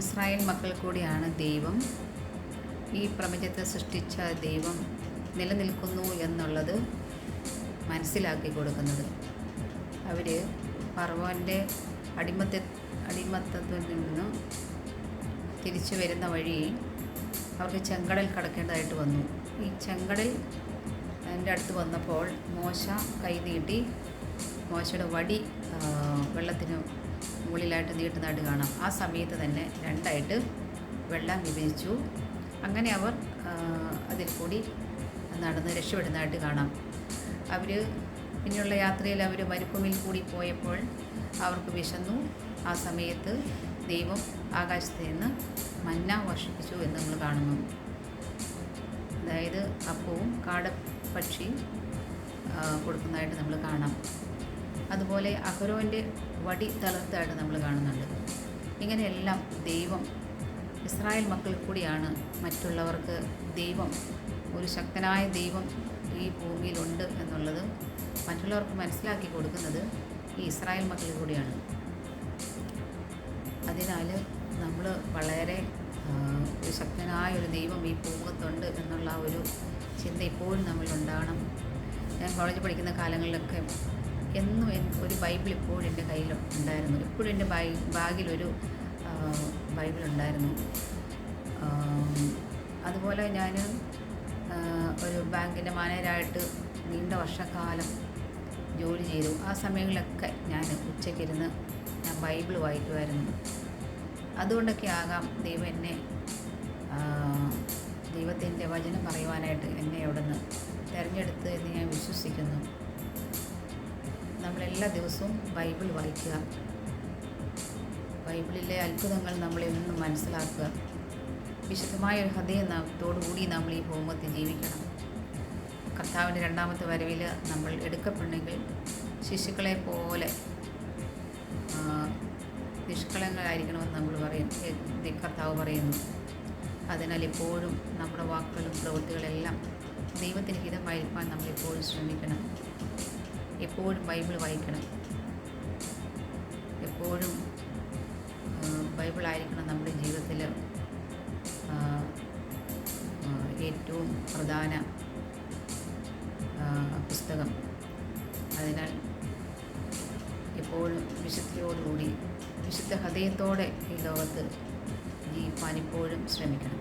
Israel മക്കൾ കൂടിയാണ് ദൈവം. ഈ പ്രപഞ്ചത്തെ സൃഷ്ടിച്ച ദൈവം നിലനിൽക്കുന്നു എന്നുള്ളത് മനസ്സിലാക്കി കൊടുക്കുന്നത്. അവർ ഫറവോൻ്റെ അടിമത്തത്തിൽ നിന്ന് തിരിച്ചു വരുന്ന വഴി അവർക്ക് ചെങ്കടൽ കടക്കേണ്ടതായിട്ട് വന്നു. ഈ ചെങ്കടൽ എൻ്റെ അടുത്ത് വന്നപ്പോൾ മോശ കൈ നീട്ടി മോശയുടെ വടി വെള്ളത്തിന് മുകളിലായിട്ട് നീട്ടുന്നതായിട്ട് കാണാം. ആ സമയത്ത് തന്നെ രണ്ടായിട്ട് വെള്ളം വിഭജിച്ചു. അങ്ങനെ അവർ അതിൽ കൂടി നടന്ന് രക്ഷപ്പെടുന്നതായിട്ട് കാണാം. അവർ പിന്നെയുള്ള യാത്രയിൽ അവർ മരുഭൂമിയിൽ കൂടി പോയപ്പോൾ അവർക്ക് വിശന്നു. ആ സമയത്ത് ദൈവം ആകാശത്ത് നിന്ന് മന്ന വർഷിപ്പിച്ചു എന്ന് നമ്മൾ കാണുന്നു. അതായത് അപ്പവും കാടപ്പക്ഷിയും കൊടുക്കുന്നതായിട്ട് നമ്മൾ കാണാം. അതുപോലെ അഹരോൻ്റെ വടി തളർത്തായിട്ട് നമ്മൾ കാണുന്നുണ്ട്. ഇങ്ങനെയെല്ലാം ദൈവം ഇസ്രായേൽ മക്കൾ കൂടിയാണ് മറ്റുള്ളവർക്ക് ദൈവം, ഒരു ശക്തനായ ദൈവം ഈ ഭൂമിയിലുണ്ട് എന്നുള്ളത് മറ്റുള്ളവർക്ക് മനസ്സിലാക്കി കൊടുക്കുന്നത് ഈ ഇസ്രായേൽ മക്കൾ കൂടിയാണ്. അതിനാൽ നമ്മൾ വളരെ ഒരു ശക്തനായ ഒരു ദൈവം ഈ ഭൂമുഖത്തുണ്ട് എന്നുള്ള ഒരു ചിന്ത ഇപ്പോഴും നമ്മളുണ്ടാകണം. ഞാൻ കോളേജിൽ പഠിക്കുന്ന കാലങ്ങളിലൊക്കെ എന്നും ഒരു ബൈബിൾ ഇപ്പോഴും എൻ്റെ കയ്യിൽ ഉണ്ടായിരുന്നു. ഇപ്പോഴും എൻ്റെ ബാഗിലൊരു ബൈബിൾ ഉണ്ടായിരുന്നു. അതുപോലെ ഞാൻ ഒരു ബാങ്കിൻ്റെ മാനേജരായിട്ട് നീണ്ട വർഷക്കാലം ജോലി ചെയ്തു. ആ സമയങ്ങളിലൊക്കെ ഞാൻ ഉച്ചയ്ക്കിരുന്ന് ഞാൻ ബൈബിൾ വായിക്കുമായിരുന്നു. അതുകൊണ്ടൊക്കെ ആകാം ദൈവം എന്നെ ദൈവത്തിൻ്റെ വചനം പറയുവാനായിട്ട് എന്നെ അവിടെ നിന്ന് തിരഞ്ഞെടുത്ത് എന്ന് ഞാൻ വിശ്വസിക്കുന്നു. നമ്മളെല്ലാ ദിവസവും ബൈബിൾ വായിക്കുക, ബൈബിളിലെ അത്ഭുതങ്ങൾ നമ്മളെന്നും മനസ്സിലാക്കുക. വിശുദ്ധമായ ഒരു ഹൃദയത്തോടുകൂടി നമ്മൾ ഈ ഭൂമുഖത്ത് ജീവിക്കണം. കർത്താവിൻ്റെ രണ്ടാമത്തെ വരവിൽ നമ്മൾ എടുക്കപ്പെടണമെങ്കിൽ ശിശുക്കളെ പോലെ നിഷ്കളങ്കരായിരിക്കണമെന്ന് നമ്മൾ കർത്താവ് പറയുന്നു. അതിനാൽ എപ്പോഴും നമ്മുടെ വാക്കുകളും പ്രവൃത്തികളെല്ലാം ദൈവത്തിന് ഹിതമായിരിക്കാൻ നമ്മളെപ്പോഴും ശ്രമിക്കണം. എപ്പോഴും ബൈബിൾ വായിക്കണം. എപ്പോഴും ബൈബിളായിരിക്കണം നമ്മുടെ ജീവിതത്തിൽ ഏറ്റവും പ്രധാന പുസ്തകം. അതിനാൽ എപ്പോഴും വിശുദ്ധിയോടുകൂടി വിശുദ്ധ ഹൃദയത്തോടെ ഈ ലോകത്ത് ജീവിക്കാൻ ഇപ്പോഴും ശ്രമിക്കണം.